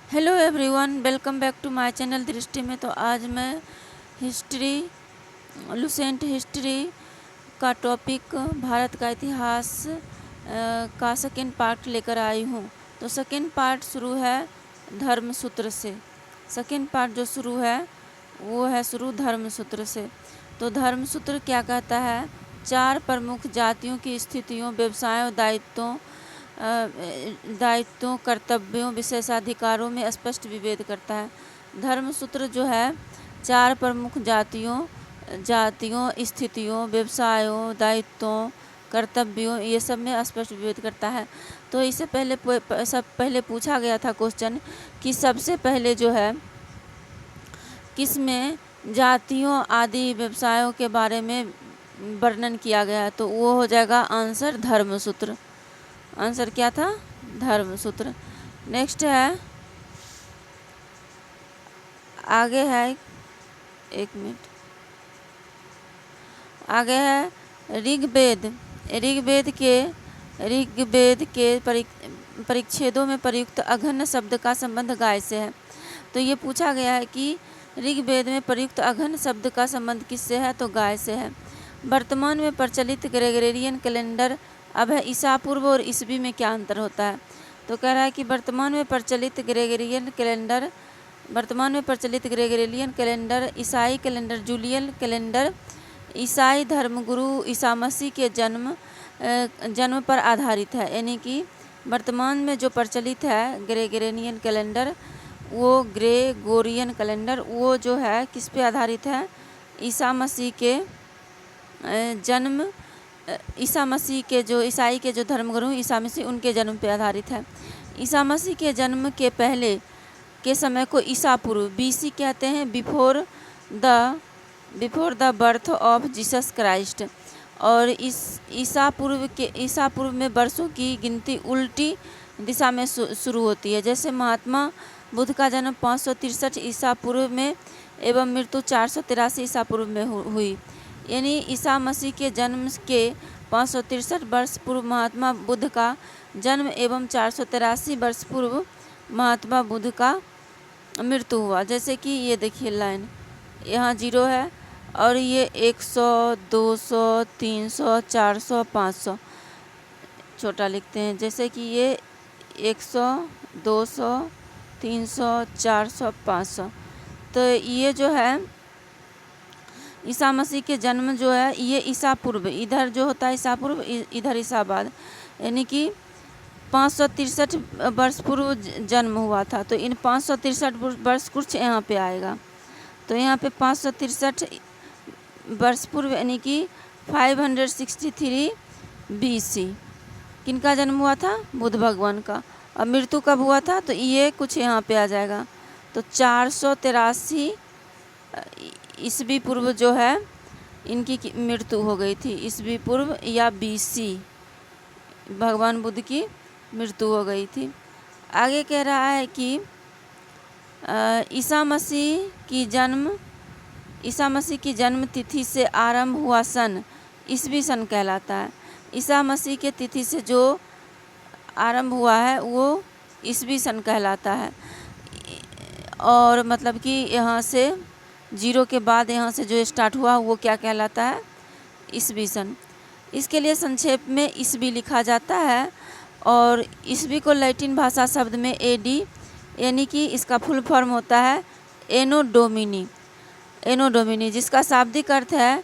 Hello everyone, welcome back to my channel Drishti में। तो आज मैं हिस्ट्री, लुसेंट हिस्ट्री का टॉपिक भारत का इतिहास का सेकेंड पार्ट लेकर आई हूँ। तो सेकेंड पार्ट शुरू है धर्मसूत्र से। सेकेंड पार्ट जो शुरू है वो है शुरू धर्मसूत्र से। तो धर्मसूत्र क्या कहता है? 4 प्रमुख जातियों की स्थितियों, व्यवसायों, दायित्वों, कर्तव्यों, विशेषाधिकारों में स्पष्ट विभेद करता है। धर्मसूत्र जो है 4 प्रमुख जातियों, स्थितियों, व्यवसायों, दायित्वों, कर्तव्यों, ये सब में स्पष्ट विभेद करता है। तो इससे पहले पूछा गया था क्वेश्चन कि सबसे पहले जो है किस में जातियों आदि व्यवसायों के बारे में वर्णन किया गया है, तो वो हो जाएगा आंसर धर्मसूत्र। आंसर क्या था? धर्मसूत्र। नेक्स्ट है, आगे है, एक मिनट, आगे है ऋग्वेद। ऋग्वेद के परिच्छेदों में प्रयुक्त अघन शब्द का संबंध गाय से है। तो ये पूछा गया है कि ऋग्वेद में प्रयुक्त अघन शब्द का संबंध किससे है? तो गाय से है। वर्तमान में प्रचलित ग्रेगोरियन कैलेंडर अब है ईसा पूर्व और ईसवी में क्या अंतर होता है? तो कह रहा है कि वर्तमान में प्रचलित ग्रेगोरियन कैलेंडर ईसाई कैलेंडर, जूलियन कैलेंडर ईसाई धर्मगुरु ईसा मसीह के जन्म पर आधारित है। यानी कि वर्तमान में जो प्रचलित है ग्रेगोरियन कैलेंडर, वो ग्रेगोरियन कैलेंडर वो जो है किस पे आधारित है? ईसा मसीह के जो ईसाई के जो धर्मगुरु द मसीह, उनके जन्म पे आधारित है। ईसा मसीह के जन्म के पहले के समय को ईसा पूर्व, BC कहते हैं, before the birth of Jesus Christ. और इस ईसा पूर्व में वर्षों की गिनती उल्टी दिशा में शुरू होती है। जैसे महात्मा बुद्ध का जन्म 563 ईसा पूर्व में एवं मृत्यु 483 ईसा पूर्व में हुई। यानी ईसा मसीह के जन्म के 563 वर्ष पूर्व महात्मा बुद्ध का जन्म एवं 483 वर्ष पूर्व महात्मा बुद्ध का मृत्यु हुआ। जैसे कि ये देखिए लाइन, यहाँ 0 है और ये 100, 200, 300, 400, 500 छोटा लिखते हैं। जैसे कि ये 100, 200, 300, 400, 500। तो ये जो है ईसा मसीह के जन्म जो है ये ईसा पूर्व, इधर जो होता है ईसा पूर्व, इधर ईसा बाद, यानी कि 563 वर्ष पूर्व जन्म हुआ था। तो इन 563 वर्ष कुछ यहाँ पे आएगा। तो यहाँ पे 563 वर्ष पूर्व यानी कि 563 BC किनका जन्म हुआ था? बुद्ध भगवान का। और मृत्यु कब हुआ था? तो ये कुछ यहाँ पे आ जाएगा। तो 483 ईसवी पूर्व जो है इनकी मृत्यु हो गई थी। ईसवी पूर्व या BC भगवान बुद्ध की मृत्यु हो गई थी। आगे कह रहा है कि ईसा मसीह की जन्म तिथि से आरंभ हुआ सन ईसवी सन कहलाता है। ईसा मसीह के तिथि से जो आरंभ हुआ है वो ईसवी सन कहलाता है। और मतलब कि यहाँ से 0 के बाद यहाँ से जो स्टार्ट हुआ वो क्या कहलाता है? ईसवी सन। इसके लिए संक्षेप में ईसवी लिखा जाता है। और ईसवी को लैटिन भाषा शब्द में AD यानी कि इसका फुल फॉर्म होता है एनो डोमिनी, जिसका शाब्दिक अर्थ है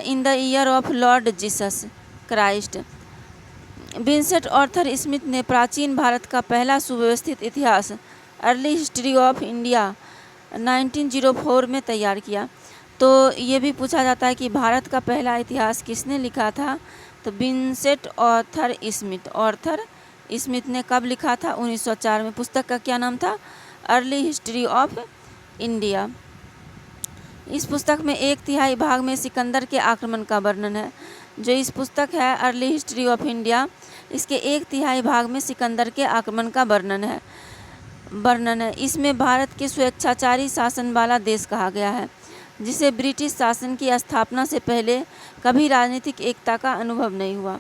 in the year of Lord Jesus Christ. Vincent Arthur Smith ने प्राचीन भारत का पहला सुव्यवस्थित इतिहास अर्ली हिस्ट्री ऑफ इंडिया 1904 में तैयार किया। तो ये भी पूछा जाता है कि भारत का पहला इतिहास किसने लिखा था? तो विंसेंट आर्थर स्मिथ ने कब लिखा था? 1904 में। पुस्तक का क्या नाम था? Early history of India. इस पुस्तक में 1/3 भाग में सिकंदर के आक्रमण का वर्णन है। जो इस पुस्तक है अर्ली हिस्ट्री ऑफ इंडिया, इसके 1/3 भाग में सिकंदर के आक्रमण का वर्णन है। इसमें भारत के स्वेच्छाचारी शासन वाला देश कहा गया है, जिसे ब्रिटिश शासन की स्थापना से पहले कभी राजनीतिक एकता का अनुभव नहीं हुआ।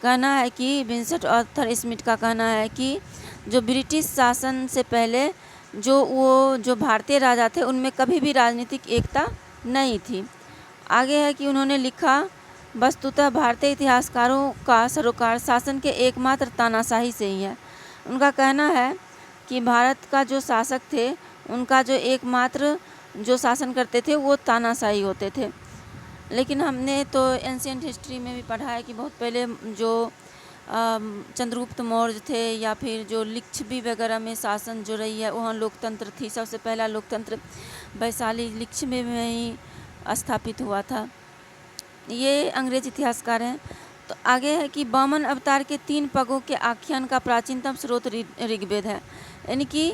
कहना है कि विंसेंट आर्थर स्मिथ का कहना है कि जो ब्रिटिश शासन से पहले जो भारतीय राजा थे उनमें कभी भी राजनीतिक एकता नहीं थी। आगे है कि उन्होंने लिखा, वस्तुतः भारतीय इतिहासकारों का सरोकार शासन के एकमात्र तानाशाही से ही है। उनका कहना है कि भारत का जो शासक थे उनका जो एकमात्र जो शासन करते थे वो तानाशाही होते थे। लेकिन हमने तो एंशिएंट हिस्ट्री में भी पढ़ा है कि बहुत पहले जो चंद्रगुप्त मौर्य थे या फिर जो लिच्छवी वगैरह में शासन जो रही है वहाँ लोकतंत्र थी। सबसे पहला लोकतंत्र वैशाली लिच्छवी में ही स्थापित हुआ था। ये अंग्रेज इतिहासकार हैं। तो आगे है कि वामन अवतार के 3 पगों के आख्यान का प्राचीनतम स्रोत ऋग्वेद है। यानी कि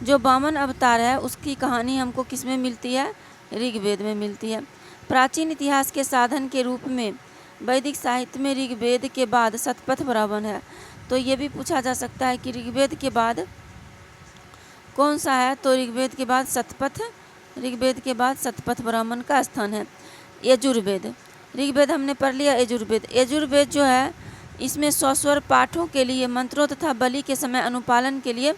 जो वामन अवतार है उसकी कहानी हमको किस में मिलती है? ऋग्वेद में मिलती है। प्राचीन इतिहास के साधन के रूप में वैदिक साहित्य में ऋग्वेद के बाद शतपथ ब्राह्मण है। तो ये भी पूछा जा सकता है कि ऋग्वेद के बाद कौन सा है? तो ऋग्वेद के बाद शतपथ ब्राह्मण का स्थान है। यजुर्वेद, ऋग्वेद हमने पढ़ लिया। यजुर्वेद जो है इसमें स्वस्वर पाठों के लिए मंत्रों तथा बलि के समय अनुपालन के लिए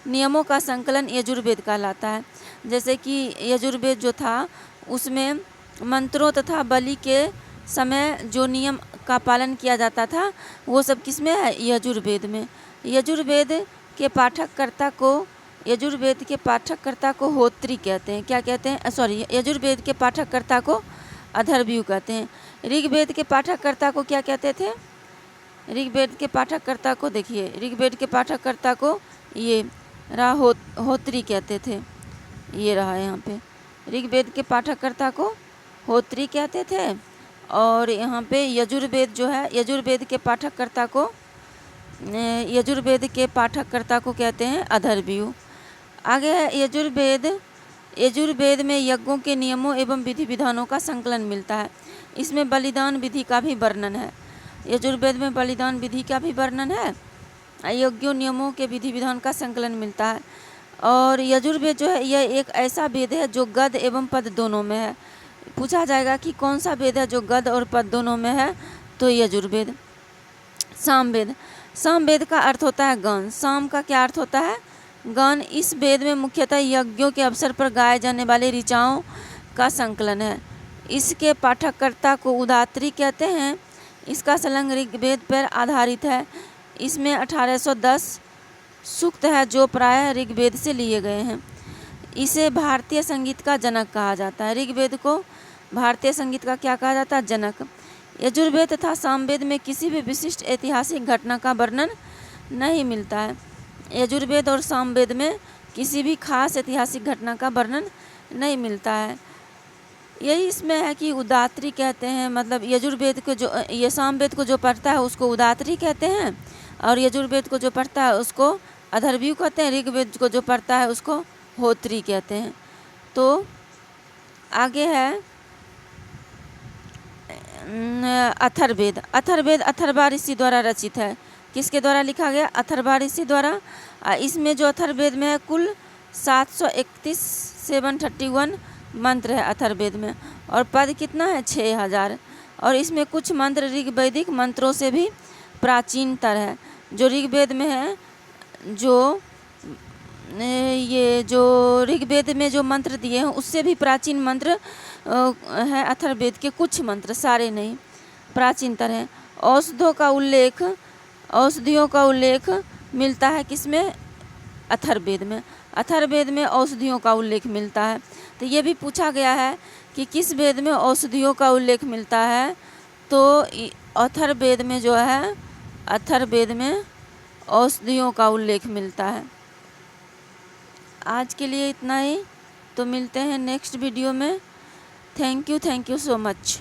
नियमों का संकलन यजुर्वेद कहलाता है। जैसे कि यजुर्वेद जो था उसमें मंत्रों तथा बलि के समय जो नियम का पालन किया जाता था वो सब किस में है? यजुर्वेद में। यजुर्वेद के पाठककर्ता को होत्री कहते हैं। क्या कहते हैं? यजुर्वेद के पाठककर्ता को अथर्वयु कहते हैं। ऋग्वेद के पाठककर्ता को क्या कहते थे? ऋग्वेद के पाठककर्ता को देखिए, ऋग्वेद के पाठककर्ता को ये रहा होत्री कहते थे। ये रहा यहाँ पे, ऋग्वेद के पाठककर्ता को होत्री कहते थे। और यहाँ पे यजुर्वेद जो है यजुर्वेद के पाठककर्ता को कहते हैं अथर्वयु। आगे है यजुर्वेद में यज्ञों के नियमों एवं विधि विधानों का संकलन मिलता है। इसमें बलिदान विधि का भी वर्णन है। यजुर्वेद में बलिदान विधि का भी वर्णन है, यज्ञों नियमों के विधि विधान का संकलन मिलता है। और यजुर्वेद जो है यह एक ऐसा वेद है जो गद एवं पद दोनों में है। पूछा जाएगा कि कौन सा वेद है जो गद और पद दोनों में है? तो यजुर्वेद। सामवेद का अर्थ होता है गान। साम का क्या अर्थ होता है? गान। इस वेद में मुख्यतः यज्ञों के अवसर पर गाए जाने वाले ऋचाओं का संकलन है। इसके पाठककर्ता को उदात्री कहते हैं। इसका संलग्न ऋग्वेद पर आधारित है। इसमें 1810 सूक्त है जो प्रायः ऋग्वेद से लिए गए हैं। इसे भारतीय संगीत का जनक कहा जाता है। ऋग्वेद को भारतीय संगीत का क्या कहा जाता है? जनक। यजुर्वेद तथा सामवेद में किसी भी विशिष्ट ऐतिहासिक घटना का वर्णन नहीं मिलता है। यजुर्वेद और सामवेद में किसी भी खास ऐतिहासिक घटना का वर्णन नहीं मिलता है। यही इसमें है कि उदात्री कहते हैं, मतलब यजुर्वेद को जो ये सामवेद को जो पढ़ता है उसको उदात्री कहते हैं, और यजुर्वेद को जो पढ़ता है उसको अथर्वयु कहते हैं। ऋग्वेद को जो पढ़ता है उसको होत्री कहते हैं। तो आगे है अथर्ववेद। अथर्वा ऋषि द्वारा रचित है। किसके द्वारा लिखा गया? अथर्वा ऋषि द्वारा। इसमें जो अथर्ववेद में है कुल 731 मंत्र है अथर्ववेद में, और पद कितना है? 6000। और इसमें कुछ मंत्र ऋग्वैदिक मंत्रों से भी प्राचीनतर है। जो ऋग्वेद में है, जो ऋग्वेद में जो मंत्र दिए हैं उससे भी प्राचीन मंत्र है अथर्ववेद के कुछ मंत्र, सारे नहीं, प्राचीनतर हैं। औषधियों का उल्लेख मिलता है किसमें? अथर्ववेद में। अथर्ववेद में औषधियों का उल्लेख मिलता है। तो ये भी पूछा गया है कि किस वेद में औषधियों का उल्लेख मिलता है? तो अथर्ववेद में जो है, अथर्ववेद में औषधियों का उल्लेख मिलता है। आज के लिए इतना ही, तो मिलते हैं नेक्स्ट वीडियो में। Thank you so much.